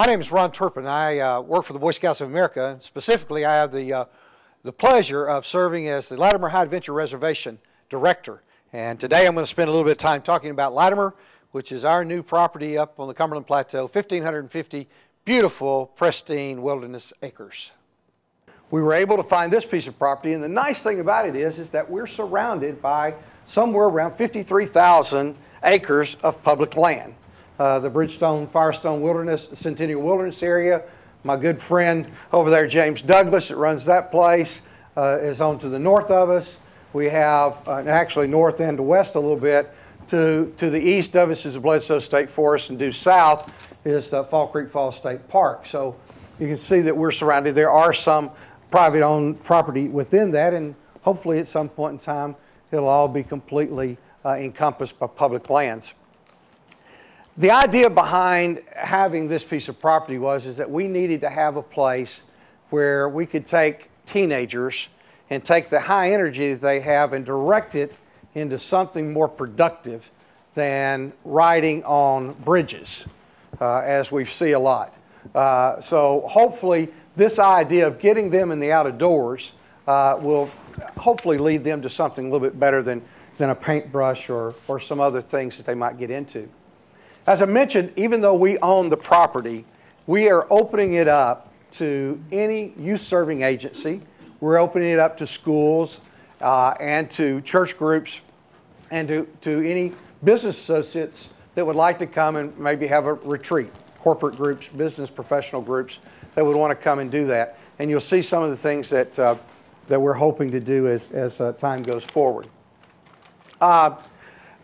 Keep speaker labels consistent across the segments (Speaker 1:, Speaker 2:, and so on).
Speaker 1: My name is Ron Turpin. I work for the Boy Scouts of America. Specifically, I have the pleasure of serving as the Latimer High Adventure Reservation Director. And today I'm going to spend a little bit of time talking about Latimer, which is our new property up on the Cumberland Plateau, 1,550 beautiful, pristine wilderness acres. We were able to find this piece of property, and the nice thing about it is that we're surrounded by somewhere around 53,000 acres of public land. The Bridgestone Firestone Wilderness, Centennial Wilderness area. My good friend over there, James Douglas, that runs that place, is on to the north of us. We have, actually north and to west a little bit. To the east of us is the Bledsoe State Forest, and due south is the Fall Creek Falls State Park. So you can see that we're surrounded. There are some private owned property within that, and hopefully at some point in time it'll all be completely encompassed by public lands. The idea behind having this piece of property is that we needed to have a place where we could take teenagers and take the high energy that they have and direct it into something more productive than riding on bridges, as we see a lot. So hopefully this idea of getting them in the outdoors will hopefully lead them to something a little bit better than a paintbrush or some other things that they might get into. As I mentioned, even though we own the property, we are opening it up to any youth-serving agency. We're opening it up to schools and to church groups and to any business associates that would like to come and maybe have a retreat, corporate groups, business professional groups that would want to come and do that. And you'll see some of the things that we're hoping to do as time goes forward.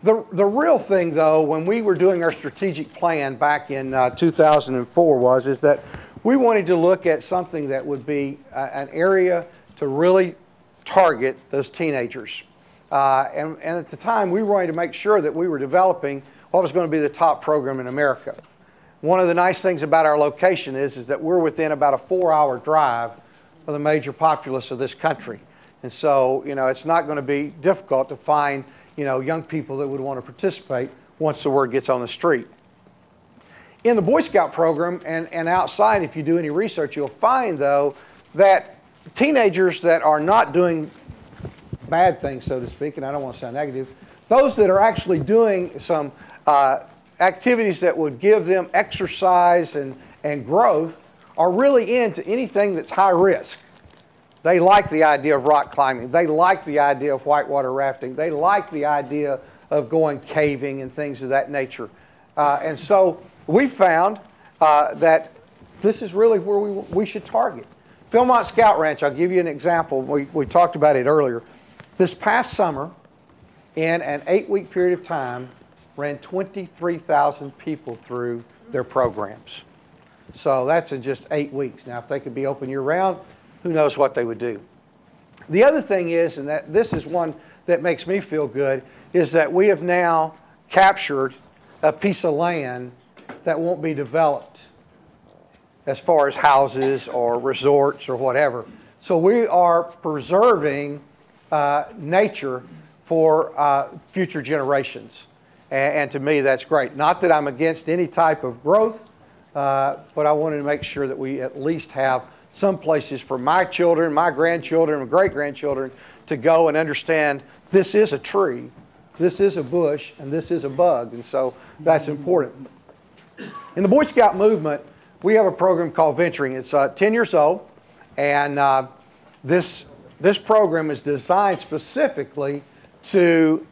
Speaker 1: The real thing, though, when we were doing our strategic plan back in 2004 is that we wanted to look at something that would be an area to really target those teenagers. And at the time, we wanted to make sure that we were developing what was going to be the top program in America. One of the nice things about our location is that we're within about a 4-hour drive of the major populace of this country. And so, it's not going to be difficult to find young people that would want to participate once the word gets on the street. In the Boy Scout program and outside, if you do any research, you'll find, though, that teenagers that are not doing bad things, so to speak, and I don't want to sound negative, those that are actually doing some activities that would give them exercise and growth are really into anything that's high risk. They like the idea of rock climbing. They like the idea of whitewater rafting. They like the idea of going caving and things of that nature. And so we found that this is really where we should target. Philmont Scout Ranch, I'll give you an example. We talked about it earlier. This past summer, in an 8-week period of time, ran 23,000 people through their programs. So that's in just 8 weeks. Now, if they could be open year-round, who knows what they would do. The other thing is, and that this is one that makes me feel good, is that we have now captured a piece of land that won't be developed as far as houses or resorts or whatever. So we are preserving nature for future generations. And to me, that's great. Not that I'm against any type of growth, but I wanted to make sure that we at least have some places for my children, my grandchildren, and great-grandchildren to go and understand this is a tree, this is a bush, and this is a bug, and so that's important. In the Boy Scout movement, we have a program called Venturing. It's 10 years old, and this program is designed specifically to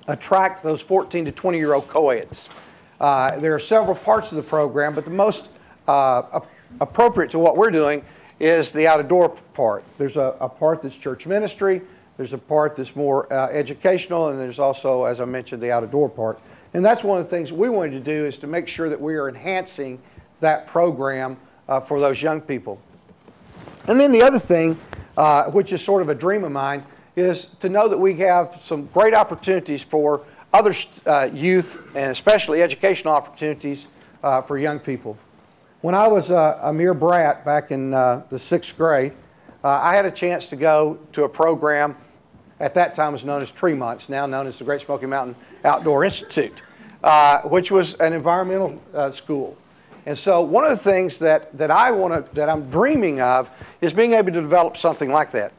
Speaker 1: attract those 14 to 20-year-old co-eds. There are several parts of the program, but the most appropriate to what we're doing is the outdoor part. There's a part that's church ministry, there's a part that's more educational, and there's also, as I mentioned, the outdoor part. And that's one of the things we wanted to do, is to make sure that we are enhancing that program for those young people. And then the other thing, which is sort of a dream of mine, is to know that we have some great opportunities for other youth, and especially educational opportunities for young people. When I was a mere brat back in the 6th grade, I had a chance to go to a program at that time was known as Tremont. It's now known as the Great Smoky Mountain Outdoor Institute, which was an environmental school. And so one of the things that I'm dreaming of is being able to develop something like that.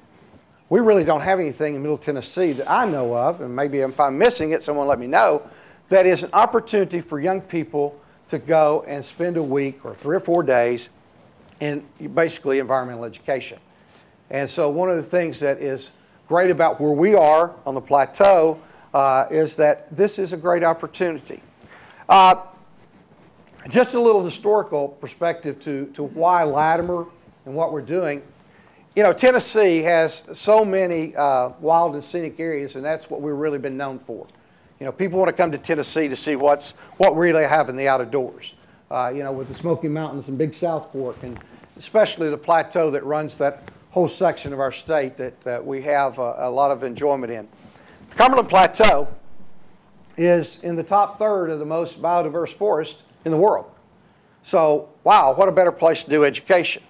Speaker 1: We really don't have anything in Middle Tennessee that I know of, and maybe if I'm missing it, someone let me know, that is an opportunity for young people to go and spend a week or 3 or 4 days in basically environmental education. And so one of the things that is great about where we are on the plateau is that this is a great opportunity. Just a little historical perspective to why Latimer and what we're doing. You know, Tennessee has so many wild and scenic areas, and that's what we've really been known for. You know, people want to come to Tennessee to see what we really have in the outdoors. You know, with the Smoky Mountains and Big South Fork, and especially the plateau that runs that whole section of our state that we have a lot of enjoyment in. The Cumberland Plateau is in the top third of the most biodiverse forests in the world. So, wow, what a better place to do education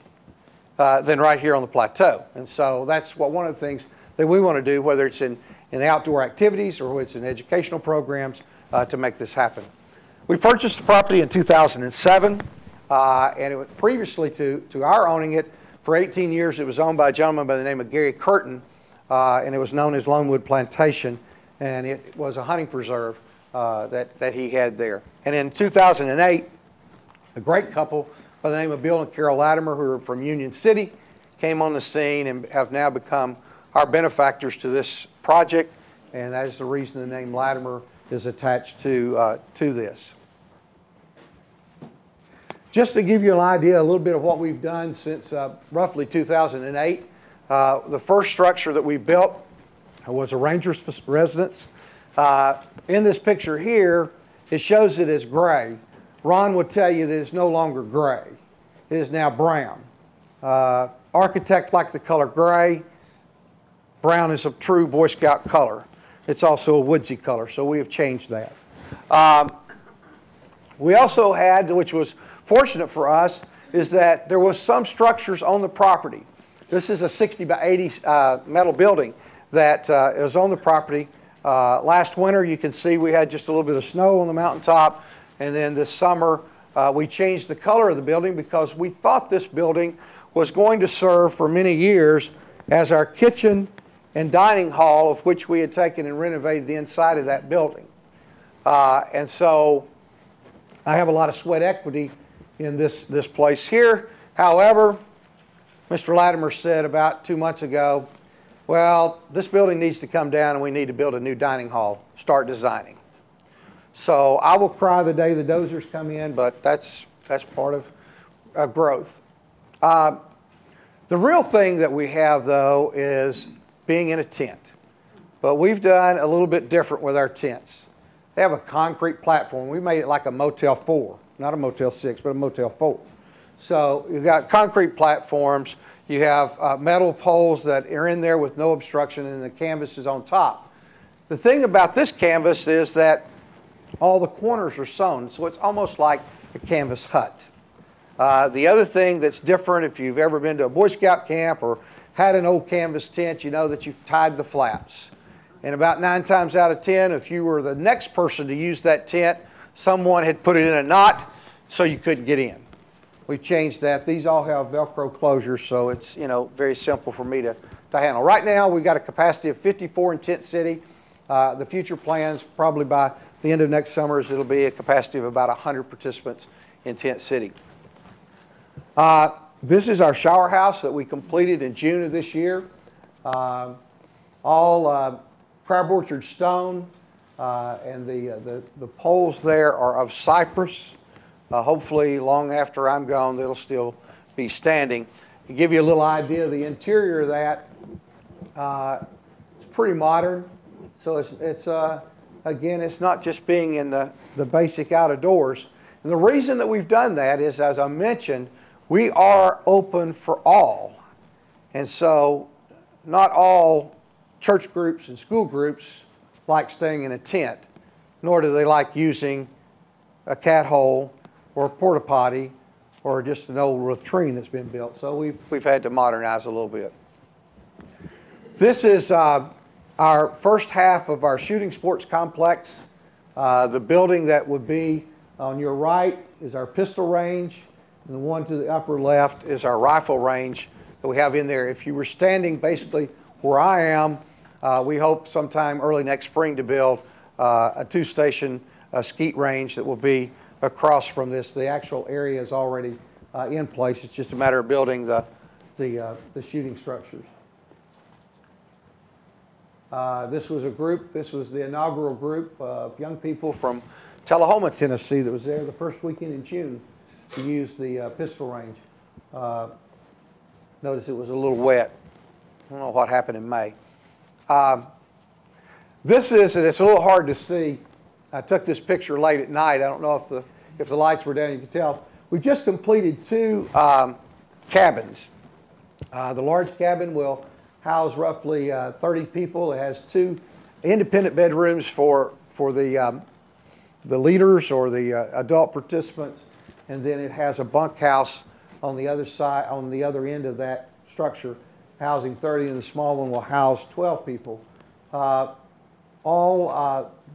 Speaker 1: than right here on the plateau. And so that's one of the things that we want to do, whether it's in the outdoor activities or whether it's in educational programs, to make this happen. We purchased the property in 2007, and it was previously to our owning it, for 18 years it was owned by a gentleman by the name of Gary Curtin, and it was known as Lonewood Plantation, and it was a hunting preserve that he had there. And in 2008, a great couple by the name of Bill and Carol Latimer, who are from Union City, came on the scene and have now become our benefactors to this project, and that is the reason the name Latimer is attached to this. Just to give you an idea, a little bit of what we've done since roughly 2008, the first structure that we built was a ranger's residence. In this picture here, it shows it as gray. Ron would tell you that it's no longer gray. It is now brown. Architects like the color gray. Brown is a true Boy Scout color. It's also a woodsy color, so we have changed that. We also had, which was fortunate for us, is that there was some structures on the property. This is a 60 by 80 metal building that is on the property. Last winter, you can see we had just a little bit of snow on the mountaintop, and then this summer we changed the color of the building because we thought this building was going to serve for many years as our kitchen and dining hall, of which we had taken and renovated the inside of that building. And so I have a lot of sweat equity in this place here. However, Mr. Latimer said about 2 months ago, well, this building needs to come down and we need to build a new dining hall, start designing. So I will cry the day the dozers come in, but that's part of growth. The real thing that we have, though, is being in a tent. But we've done a little bit different with our tents. They have a concrete platform. We made it like a Motel 4, not a Motel 6, but a Motel 4. So you've got concrete platforms. You have metal poles that are in there with no obstruction, and the canvas is on top. The thing about this canvas is that all the corners are sewn, so it's almost like a canvas hut. The other thing that's different, if you've ever been to a Boy Scout camp or had an old canvas tent, you know that you've tied the flaps. And about 9 times out of 10, if you were the next person to use that tent, someone had put it in a knot so you couldn't get in. We've changed that. These all have Velcro closures, so it's, you know, very simple for me to handle. Right now, we've got a capacity of 54 in Tent City. The future plans, probably by the end of next summer, is it'll be a capacity of about 100 participants in Tent City. This is our shower house that we completed in June of this year. All crab orchard stone, and the poles there are of cypress. Hopefully, long after I'm gone, they'll still be standing. To give you a little idea of the interior of that, it's pretty modern. So it's again, it's not just being in the basic outdoors. And the reason that we've done that is, as I mentioned, we are open for all. And so not all church groups and school groups like staying in a tent, nor do they like using a cat hole or a porta potty or just an old latrine that's been built. So we've had to modernize a little bit. This is our first half of our shooting sports complex. The building that would be on your right is our pistol range, and the one to the upper left is our rifle range that we have in there. If you were standing basically where I am, we hope sometime early next spring to build a two-station skeet range that will be across from this. The actual area is already in place. It's just a matter of building the shooting structures. This was a group, this was the inaugural group of young people from Tullahoma, Tennessee that was there the first weekend in June to use the pistol range. Notice it was a little wet. I don't know what happened in May. This is, and it's a little hard to see. I took this picture late at night. I don't know if the lights were down, you can tell. We've just completed two cabins. The large cabin will house roughly 30 people. It has two independent bedrooms for the leaders or the adult participants, and then it has a bunkhouse on the other side, on the other end of that structure, housing 30, and the small one will house 12 people.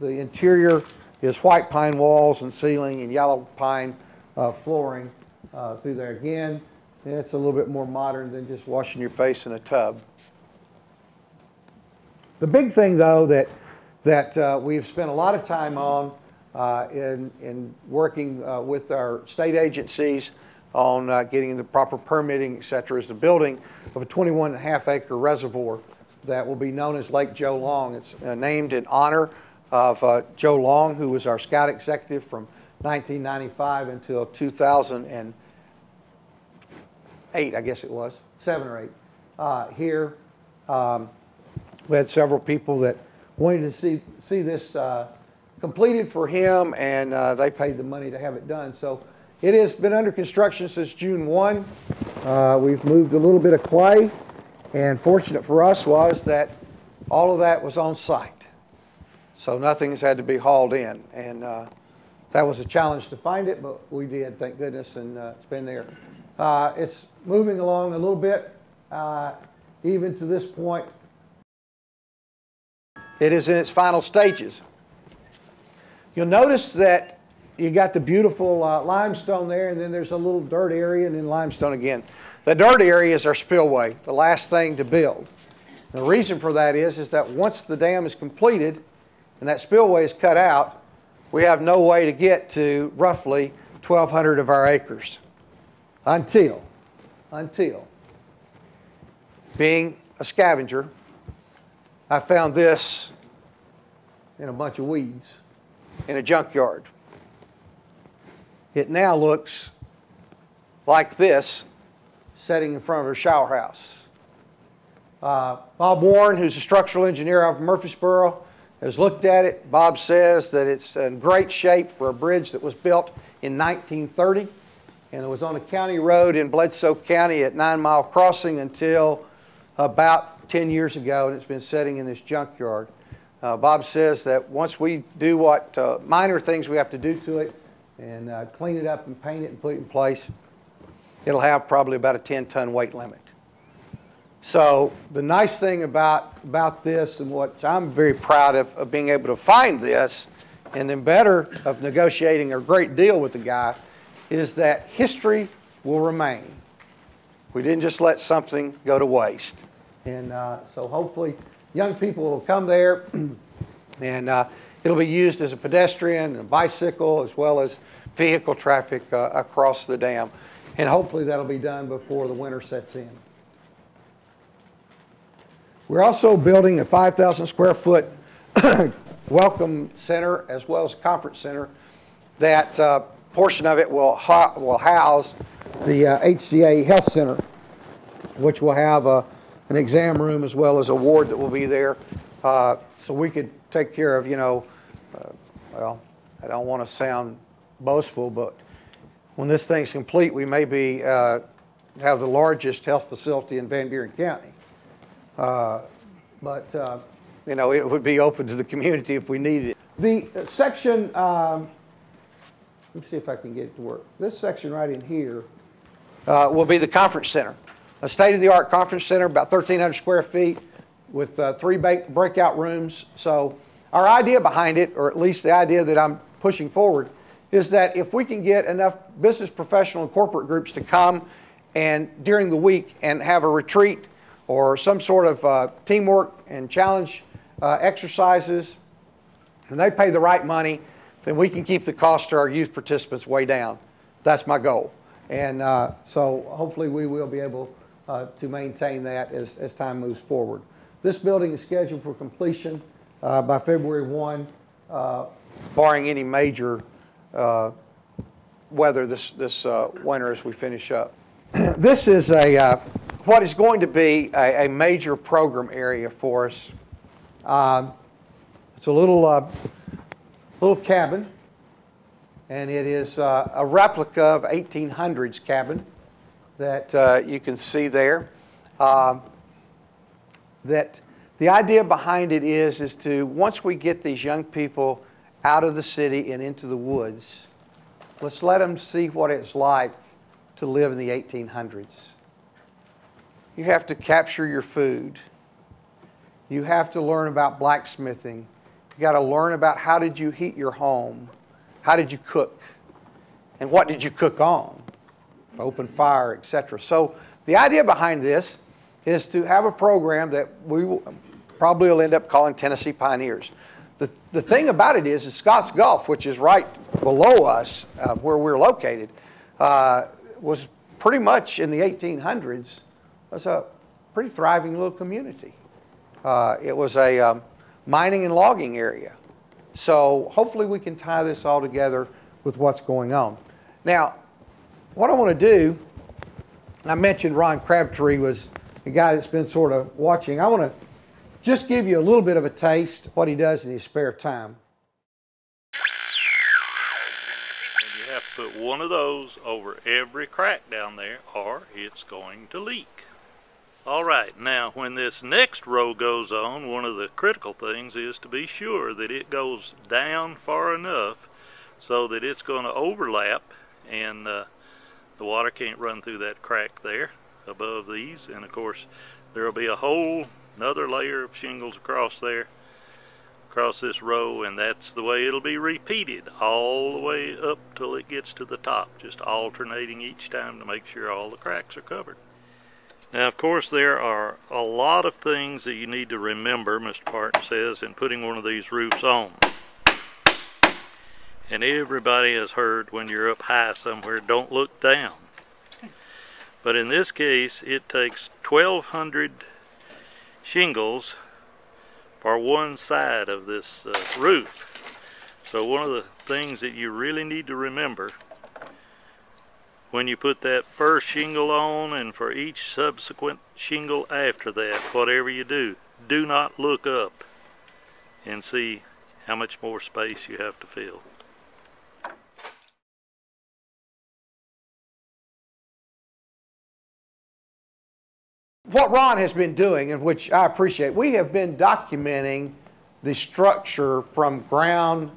Speaker 1: The interior is white pine walls and ceiling and yellow pine flooring through there. Again, it's a little bit more modern than just washing your face in a tub. The big thing, though, that we've spent a lot of time on in working with our state agencies on getting the proper permitting, et cetera, is the building of a 21.5-acre reservoir that will be known as Lake Joe Long. It's named in honor of Joe Long, who was our scout executive from 1995 until 2008, I guess it was, 7 or 8. Here, we had several people that wanted to see this completed for him, and they paid the money to have it done. So it has been under construction since June 1. We've moved a little bit of clay, and fortunate for us was that all of that was on site. So nothing's had to be hauled in, and that was a challenge to find it, but we did, thank goodness, and it's been there. It's moving along a little bit, even to this point. It is in its final stages. You'll notice that you got the beautiful limestone there, and then there's a little dirt area, and then limestone again. The dirt area is our spillway, the last thing to build. And the reason for that is that once the dam is completed and that spillway is cut out, we have no way to get to roughly 1,200 of our acres until being a scavenger, I found this in a bunch of weeds in a junkyard. It now looks like this sitting in front of a shower house. Bob Warren, who's a structural engineer out of Murfreesboro, has looked at it. Bob says that it's in great shape for a bridge that was built in 1930, and it was on a county road in Bledsoe County at 9 Mile Crossing until about 10 years ago, and it's been sitting in this junkyard. Bob says that once we do what minor things we have to do to it and clean it up and paint it and put it in place, it'll have probably about a 10-ton weight limit. So the nice thing about this, and what I'm very proud of being able to find this, and then better of negotiating a great deal with the guy, is that history will remain. We didn't just let something go to waste. And so hopefully young people will come there, and it'll be used as a pedestrian and bicycle as well as vehicle traffic across the dam. And hopefully that'll be done before the winter sets in. We're also building a 5,000 square foot welcome center as well as a conference center. That portion of it will house the HCA Health Center, which will have an exam room as well as a ward that will be there. So we could take care of, well, I don't want to sound boastful, but when this thing's complete, we may be have the largest health facility in Van Buren County. It would be open to the community if we needed it. The section, let me see if I can get it to work. This section right in here will be the conference center. A state-of-the-art conference center, about 1,300 square feet with 3 breakout rooms. So our idea behind it, or at least the idea that I'm pushing forward, is that if we can get enough business professional and corporate groups to come and during the week and have a retreat or some sort of teamwork and challenge exercises, and they pay the right money, then we can keep the cost to our youth participants way down. That's my goal. And so hopefully we will be able to maintain that as time moves forward. This building is scheduled for completion by February 1, barring any major weather this winter as we finish up. This is what is going to be a major program area for us. It's a little cabin, and it is a replica of 1800s cabin that you can see there. That the idea behind it is to, once we get these young people out of the city and into the woods, let's let them see what it's like to live in the 1800s. You have to capture your food. You have to learn about blacksmithing. You got to learn about how did you heat your home, how did you cook, and what did you cook on, open fire, etc. So the idea behind this is to have a program that we will probably will end up calling Tennessee Pioneers. The thing about it is Scotts Gulf, which is right below us, where we're located, was pretty much in the 1800s, was a pretty thriving little community. It was a mining and logging area. So hopefully we can tie this all together with what's going on. Now, what I want to do, I mentioned Ron Crabtree was the guy that's been sort of watching. I want to just give you a little bit of a taste of what he does in his spare time.
Speaker 2: And you have to put one of those over every crack down there or it's going to leak. Alright, now when this next row goes on, one of the critical things is to be sure that it goes down far enough so that it's going to overlap and the water can't run through that crack there above these. And of course there will be a whole another layer of shingles across there, across this row, and that's the way it'll be repeated all the way up till it gets to the top, just alternating each time to make sure all the cracks are covered. Now of course there are a lot of things that you need to remember, Mr. Parton says, in putting one of these roofs on. And everybody has heard when you're up high somewhere, don't look down. But in this case it takes 1,200 shingles for one side of this roof. So one of the things that you really need to remember when you put that first shingle on and for each subsequent shingle after that, whatever you do, do not look up and see how much more space you have to fill.
Speaker 1: What Ron has been doing, and which I appreciate, we have been documenting the structure from ground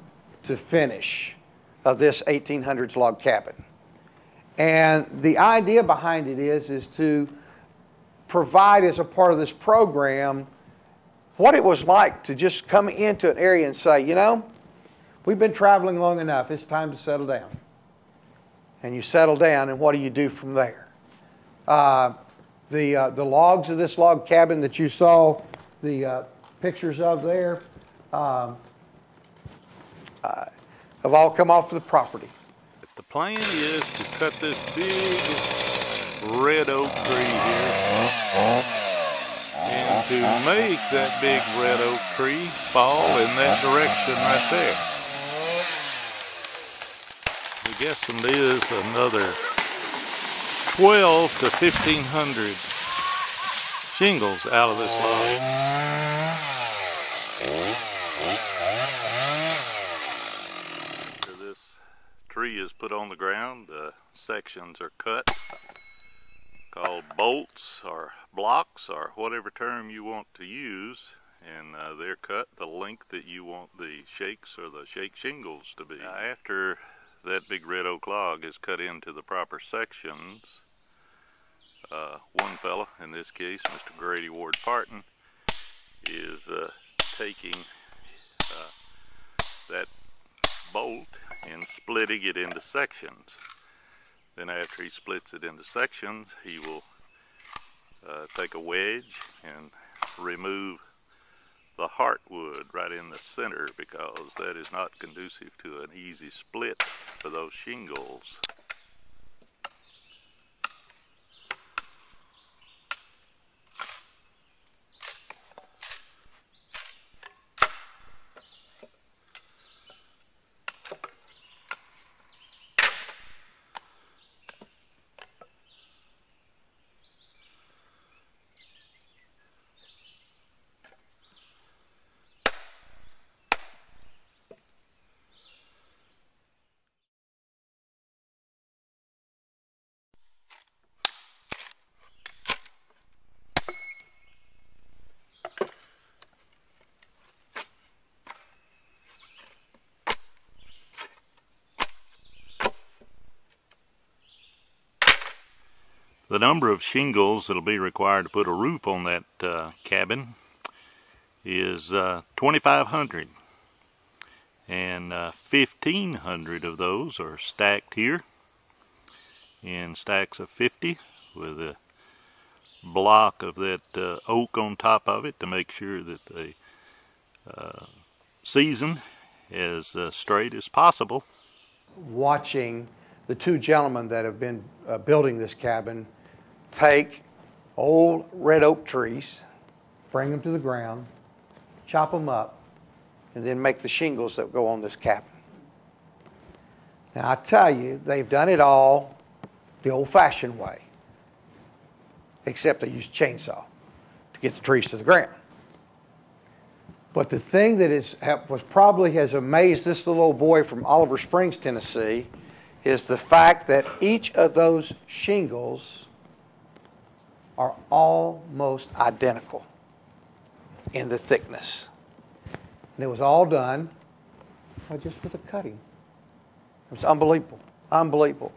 Speaker 1: to finish of this 1800s log cabin. And the idea behind it is to provide as a part of this program what it was like to just come into an area and say, you know, we've been traveling long enough, it's time to settle down. And you settle down, and what do you do from there? The logs of this log cabin that you saw the pictures of there have all come off the property.
Speaker 2: The plan is to cut this big red oak tree here and to make that big red oak tree fall in that direction right there. The guesstimate is another 12 to 1,500 shingles out of this log. After this tree is put on the ground, sections are cut, called bolts or blocks or whatever term you want to use, and they're cut the length that you want the shakes or the shake shingles to be. Now, after that big red oak log is cut into the proper sections, one fella, in this case Mr. Grady Ward Parton, is taking that bolt in splitting it into sections. Then after he splits it into sections, he will take a wedge and remove the heartwood right in the center, because that is not conducive to an easy split for those shingles. The number of shingles that'll be required to put a roof on that cabin is 2,500, and 1,500 of those are stacked here in stacks of 50 with a block of that oak on top of it to make sure that the season as straight as possible.
Speaker 1: Watching the two gentlemen that have been building this cabin take old red oak trees, bring them to the ground, chop them up, and then make the shingles that go on this cabin. Now I tell you, they've done it all the old-fashioned way, except they use chainsaw to get the trees to the ground. But the thing that has amazed this little old boy from Oliver Springs, Tennessee, is the fact that each of those shingles are almost identical in the thickness. And it was all done just with a cutting. It was unbelievable, unbelievable.